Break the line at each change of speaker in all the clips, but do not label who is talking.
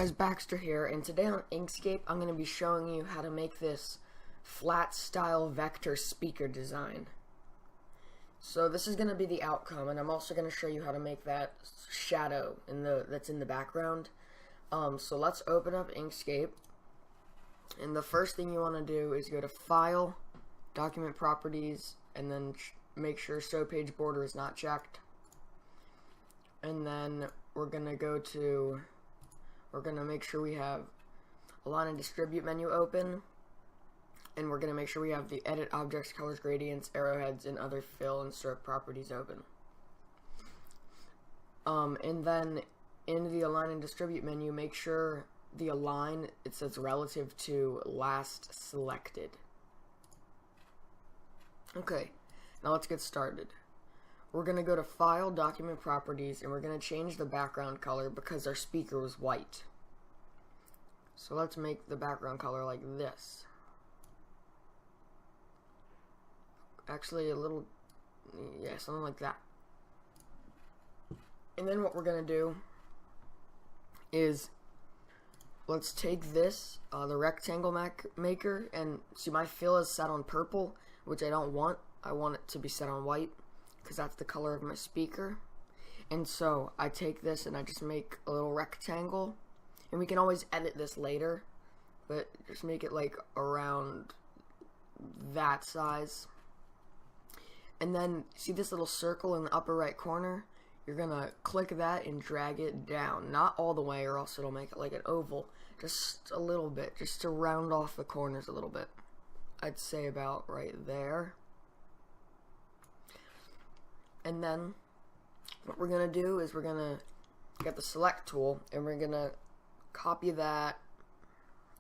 guys, Baxter here, and today on Inkscape I'm going to be showing you how to make this flat style vector speaker design. So this is going to be the outcome, and I'm also going to show you how to make that shadow that's in the background. So let's open up Inkscape, and the first thing you want to do is go to File, Document Properties, and then make sure Show Page Border is not checked. And then we're going to make sure we have Align and Distribute menu open, and we're going to make sure we have the Edit Objects, Colors, Gradients, Arrowheads, and Other Fill and Stroke Properties open. And then in the Align and Distribute menu, make sure the Align, it says relative to last selected. Okay, now let's get started. We're going to go to File, Document Properties, and we're going to change the background color because our speaker was white. So let's make the background color like this. Actually, a little, yeah, something like that. And then what we're going to do is, let's take this, the rectangle maker, and see my fill is set on purple, which I don't want. I want it to be set on white, because that's the color of my speaker. And so I take this and I just make a little rectangle, and we can always edit this later, but just make it like around that size. And then see this little circle in the upper right corner? You're gonna click that and drag it down, not all the way or else it'll make it like an oval, just a little bit, just to round off the corners a little bit. I'd say about right there. And then what we're going to do is we're going to get the select tool and we're going to copy that.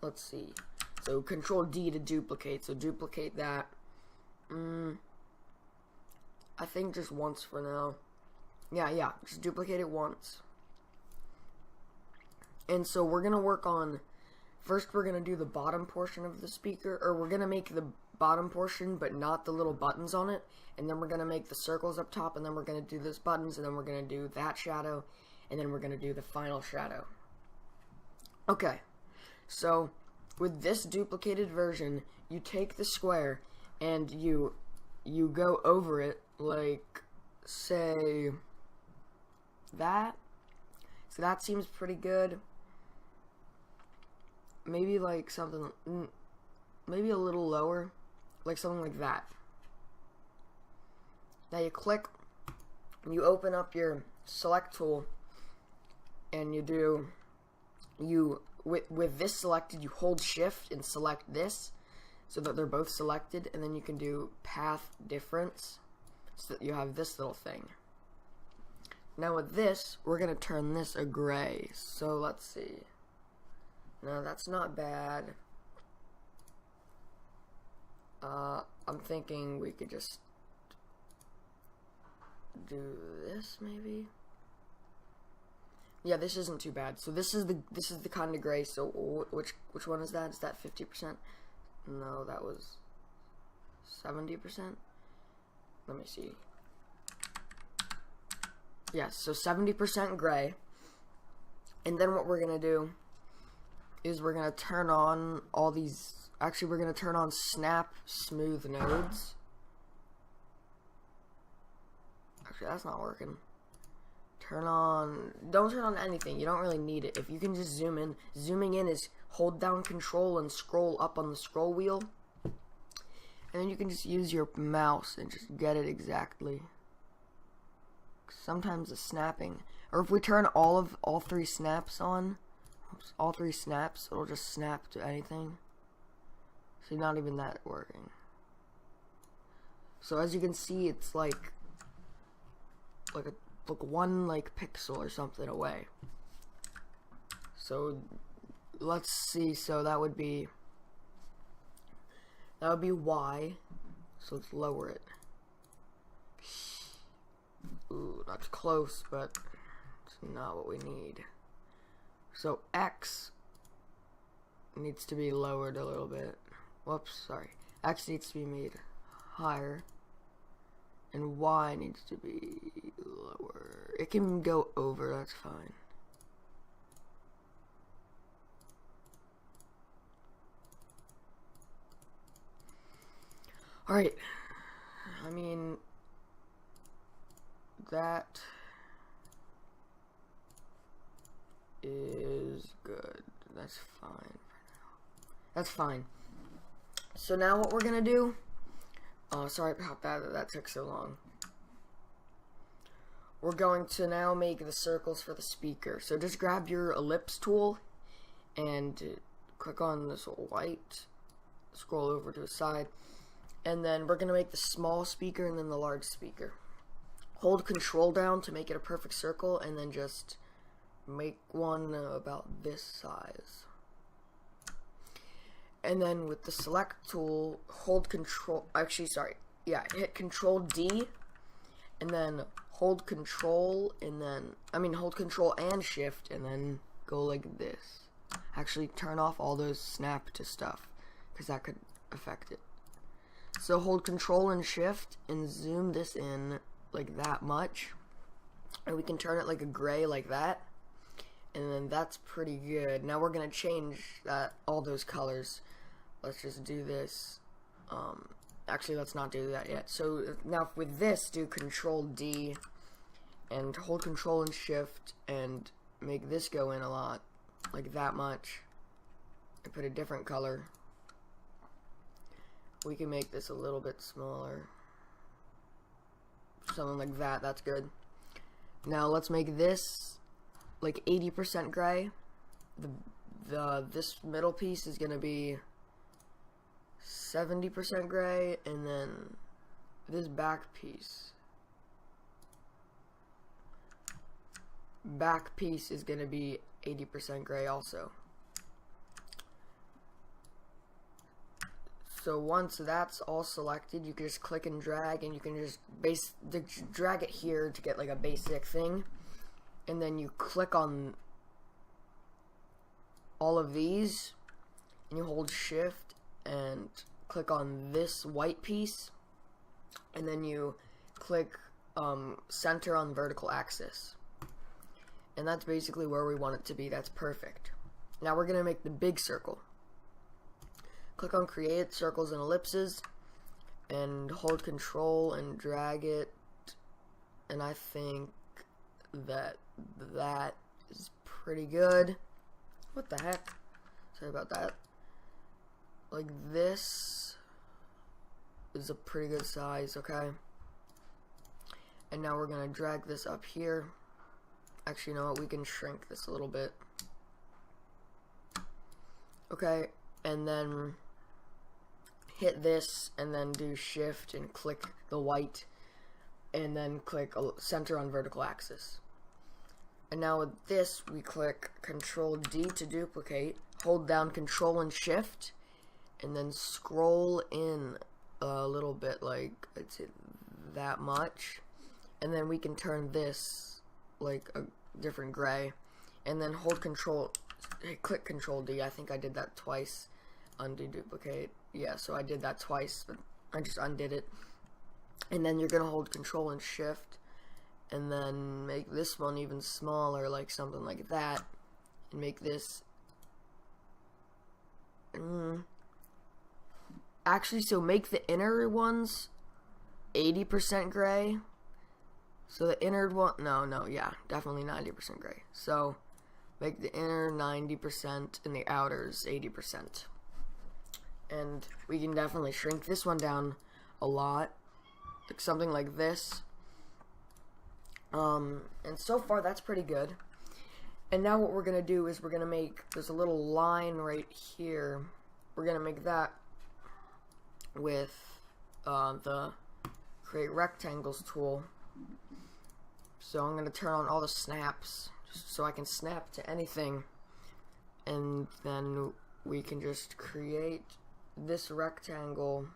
Let's see. So Control D to duplicate. So duplicate that. I think just once for now. Yeah, just duplicate it once. And so we're going to work on, first we're going to do the bottom portion of the speaker, or we're going to make the bottom portion but not the little buttons on it, and then we're going to make the circles up top, and then we're going to do those buttons, and then we're going to do that shadow, and then we're going to do the final shadow. Okay, so with this duplicated version, you take the square and you go over it like, say, that. So that seems pretty good. Maybe like something, maybe a little lower, like something like that. Now you click, you open up your select tool, and with this selected, you hold shift and select this so that they're both selected, and then you can do path difference so that you have this little thing. Now with this, we're going to turn this a gray. So let's see. No, that's not bad. I'm thinking we could just do this maybe. Yeah, this isn't too bad. So this is the kind of gray. So which one is that? Is that 50%? No, that was 70%. Let me see. Yes, so 70% gray. And then what we're gonna do is we're gonna turn on all these. Actually, we're going to turn on Snap Smooth Nodes. Actually, that's not working. Don't turn on anything. You don't really need it. If you can just zoom in. Zooming in is hold down Control and scroll up on the scroll wheel. And then you can just use your mouse and just get it exactly. Sometimes the snapping. Or if we turn all three snaps on, all three snaps, it'll just snap to anything. See, not even that working. So as you can see, it's like one pixel or something away. So let's see. So that would be Y. So let's lower it. Ooh, that's close, but it's not what we need. So X needs to be lowered a little bit. Whoops, sorry. X needs to be made higher, and Y needs to be lower. It can go over, that's fine. Alright, I mean, that is good. That's fine for now. That's fine. So now what we're gonna do, sorry about that took so long. We're going to now make the circles for the speaker. So just grab your ellipse tool and click on this white, scroll over to the side, and then we're gonna make the small speaker and then the large speaker. Hold Control down to make it a perfect circle, and then just make one about this size. And then with the select tool, hold Control, hit Control D, and then hold Control, and then, hold Control and Shift, and then go like this. Actually, turn off all those snap to stuff, because that could affect it. So hold Control and Shift, and zoom this in like that much, and we can turn it like a gray like that, and then that's pretty good. Now we're gonna change all those colors. Let's just do this. Actually, let's not do that yet. So now with this, do Control D and hold Control and Shift and make this go in a lot, like that much, and put a different color. We can make this a little bit smaller, something like that. That's good. Now let's make this like 80% gray. This middle piece is gonna be 70% gray, and then this back piece is gonna be 80% gray also. So once that's all selected, you can just click and drag, and you can just drag it here to get like a basic thing, and then you click on all of these, and you hold Shift and click on this white piece, and then you click center on vertical axis, and that's basically where we want it to be. That's perfect. Now we're gonna make the big circle. Click on Create Circles and Ellipses, and hold Control and drag it, and I think that is pretty good. What the heck? Sorry about that. Like this is a pretty good size, okay? And now we're gonna drag this up here. Actually, you know what? We can shrink this a little bit. Okay, and then hit this, and then do Shift and click the white, and then click center on vertical axis. And now with this, we click Control D to duplicate, hold down Control and Shift, and then scroll in a little bit, like I'd say that much, and then we can turn this like a different gray, and then hold click Control D. I think I did that twice. Undo duplicate. Yeah, so I did that twice, but I just undid it. And then you're gonna hold Control and Shift, and then make this one even smaller, like something like that, and make this actually, so make the inner ones 80% gray. So the inner one, yeah, definitely 90% gray. So make the inner 90% and the outers 80%. And we can definitely shrink this one down a lot, like something like this. And so far that's pretty good. And now what we're gonna do is we're gonna make, there's a little line right here. We're gonna make that with the Create Rectangles tool. So I'm gonna turn on all the snaps, just so I can snap to anything, and then we can just create this rectangle,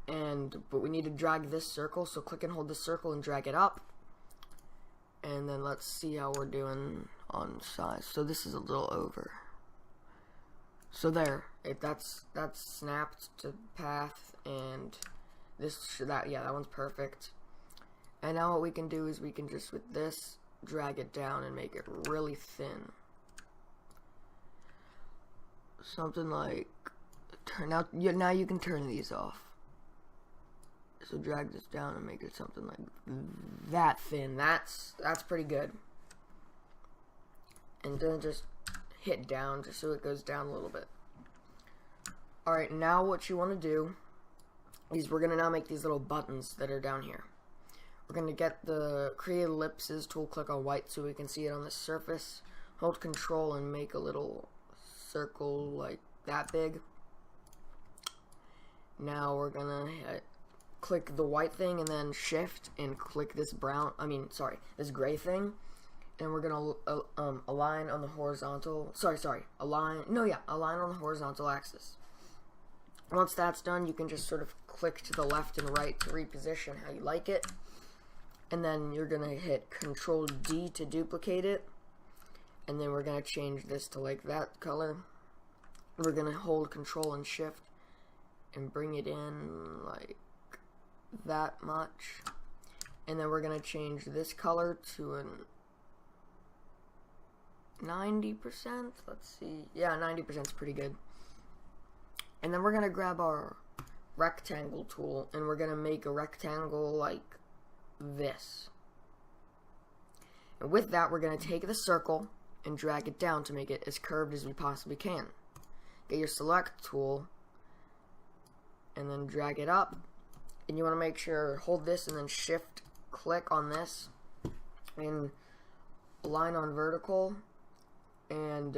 but we need to drag this circle, so click and hold the circle and drag it up, and then let's see how we're doing on size. So this is a little over, so there, that's snapped to path, and that one's perfect. And now what we can do is we can just with this drag it down and make it really thin, something like now you can turn these off. So drag this down and make it something like that thin. That's pretty good. And then just hit down just so it goes down a little bit. Alright, now what you want to do is we're going to now make these little buttons that are down here. We're going to get the create ellipses tool, click on white so we can see it on the surface. Hold control and make a little circle like that big. Now we're going to click the white thing and then shift and click this this gray thing. And we're going to align on the horizontal, align on the horizontal axis. Once that's done, you can just sort of click to the left and right to reposition how you like it. And then you're going to hit Control D to duplicate it. And then we're going to change this to like that color. We're going to hold Control and Shift and bring it in like that much. And then we're going to change this color to an 90%. Let's see. Yeah, 90% is pretty good. And then we're going to grab our rectangle tool and we're going to make a rectangle like this. And with that, we're going to take the circle and drag it down to make it as curved as we possibly can. Get your select tool and then drag it up. And you want to make sure, hold this and then shift click on this and align on vertical and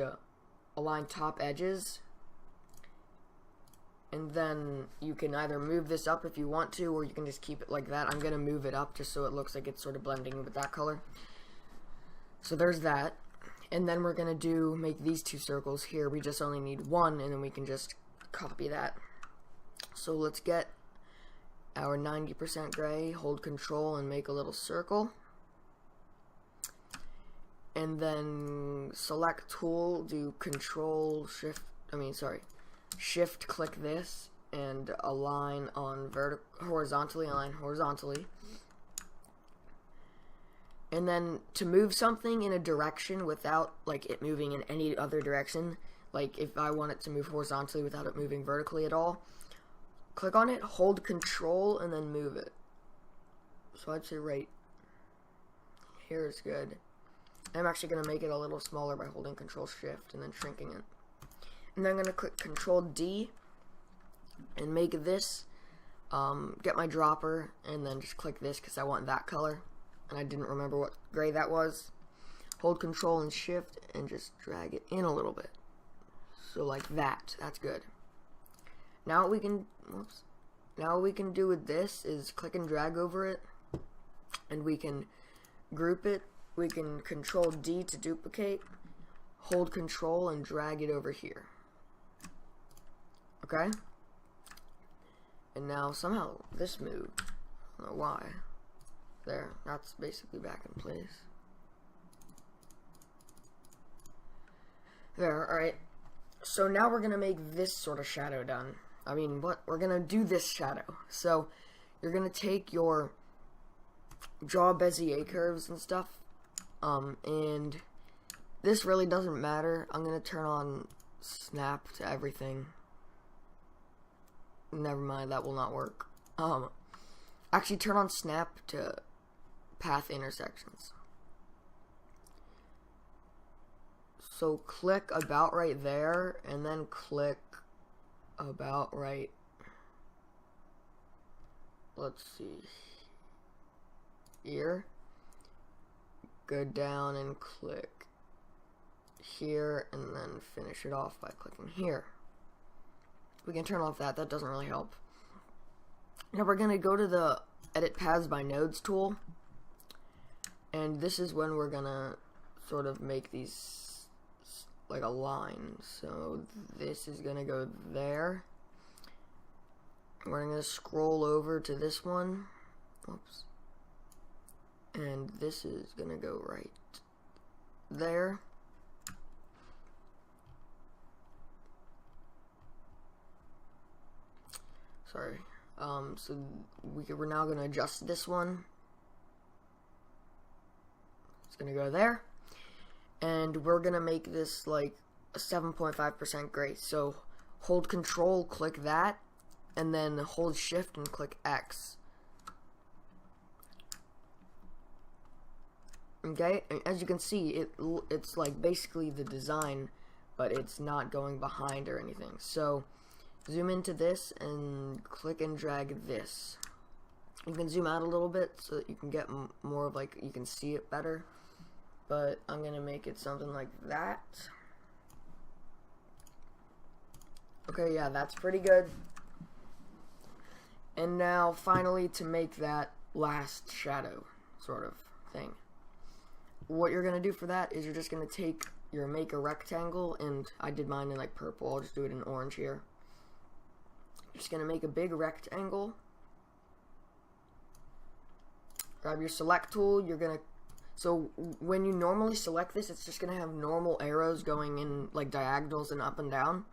align top edges. And then you can either move this up if you want to, or you can just keep it like that. I'm going to move it up just so it looks like it's sort of blending with that color. So there's that. And then we're going to make these two circles here. We just only need one, and then we can just copy that. So let's get our 90% gray, hold control and make a little circle. And then select tool, do control, shift click this and align on horizontally. And then to move something in a direction without like it moving in any other direction, like if I want it to move horizontally without it moving vertically at all, click on it, hold control and then move it. So I'd say right here is good. I'm actually going to make it a little smaller by holding control shift and then shrinking it. And then I'm going to click Control D and make this, get my dropper, and then just click this because I want that color. And I didn't remember what gray that was. Hold Control and Shift and just drag it in a little bit. So like that. That's good. Now what we can do with this is click and drag over it. And we can group it. We can Control D to duplicate. Hold Control and drag it over here. Okay? And now somehow this moved. I don't know why. There, that's basically back in place. There, alright. So now we're gonna make this sort of shadow done. We're gonna do this shadow. So, you're gonna take your draw Bezier curves and stuff, and this really doesn't matter. I'm gonna turn on snap to everything. Never mind, that will not work. Actually turn on snap to path intersections. So click about right there and then click about right, let's see, here. Go down and click here and then finish it off by clicking here. We can turn off that doesn't really help. Now we're going to go to the Edit Paths by Nodes tool, and this is when we're going to sort of make these like a line. So this is going to go there. We're going to scroll over to this one. Oops. And this is going to go right there. Sorry. So we're now going to adjust this one. It's going to go there. And we're going to make this like a 7.5% gray. So hold Control, click that, and then hold Shift and click X. Okay, and as you can see, it's like basically the design, but it's not going behind or anything. So zoom into this and click and drag this. You can zoom out a little bit so that you can get more of like, you can see it better, but I'm gonna make it something like that. Okay, yeah, that's pretty good. And now finally, to make that last shadow sort of thing, what you're gonna do for that is you're just gonna make a rectangle, and I did mine in like purple, I'll just do it in orange here. Just gonna make a big rectangle. Grab your select tool, so when you normally select this, it's just gonna have normal arrows going in like diagonals and up and down.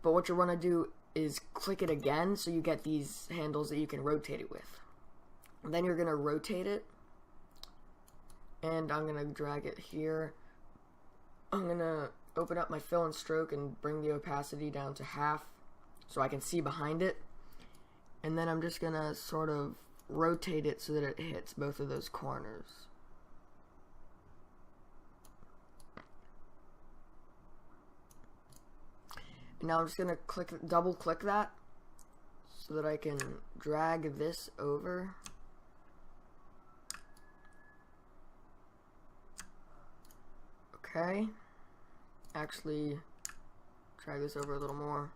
But what you wanna do is click it again so you get these handles that you can rotate it with. And then you're gonna rotate it, and I'm gonna drag it here. I'm gonna open up my fill and stroke and bring the opacity down to half so I can see behind it. And then I'm just gonna sort of rotate it so that it hits both of those corners. And now I'm just gonna double click that so that I can drag this over. Okay, actually drag this over a little more.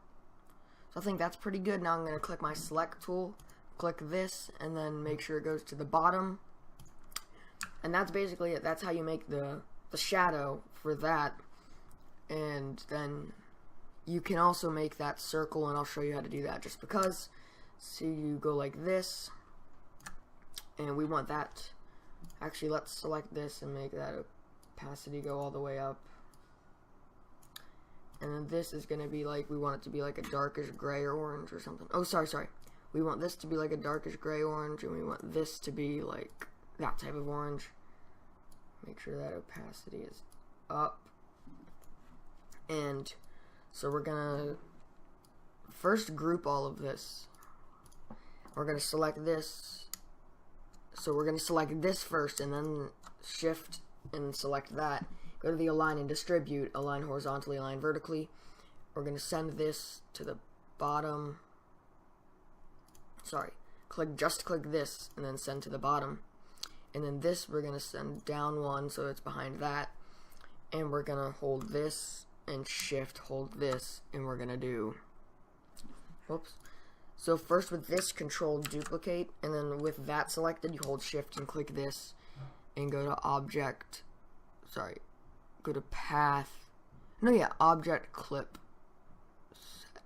So I think that's pretty good. Now I'm gonna click my select tool, click this, and then make sure it goes to the bottom. And that's basically it. That's how you make the shadow for that. And then you can also make that circle, and I'll show you how to do that just because. So you go like this, and we want that. Actually, let's select this and make that opacity go all the way up. And then this is going to be like, we want it to be like a darkish gray or orange or something. Oh, sorry. We want this to be like a darkish gray orange, and we want this to be like that type of orange. Make sure that opacity is up. And so we're gonna first group all of this. We're gonna select this. So we're gonna select this first, and then shift and select that. Go to the align and distribute, align horizontally, align vertically. We're gonna send this to the bottom. Sorry, just click this and then send to the bottom. And then this we're gonna send down one so it's behind that. And we're gonna hold this and shift, hold this, and we're gonna do, whoops. So first with this, control duplicate, and then with that selected, you hold shift and click this and go to object, go to path, object clip set.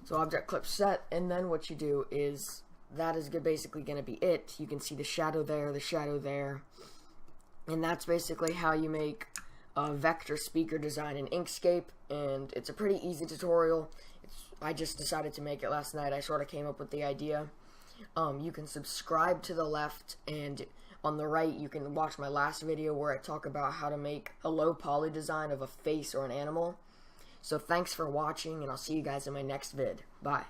So object clip set, and then what you do is, that is basically going to be it. You can see the shadow there, and that's basically how you make a vector speaker design in Inkscape, and it's a pretty easy tutorial. I just decided to make it last night. I sort of came up with the idea. You can subscribe to the left, and on the right you can watch my last video where I talk about how to make a low poly design of a face or an animal. So thanks for watching, and I'll see you guys in my next vid. Bye.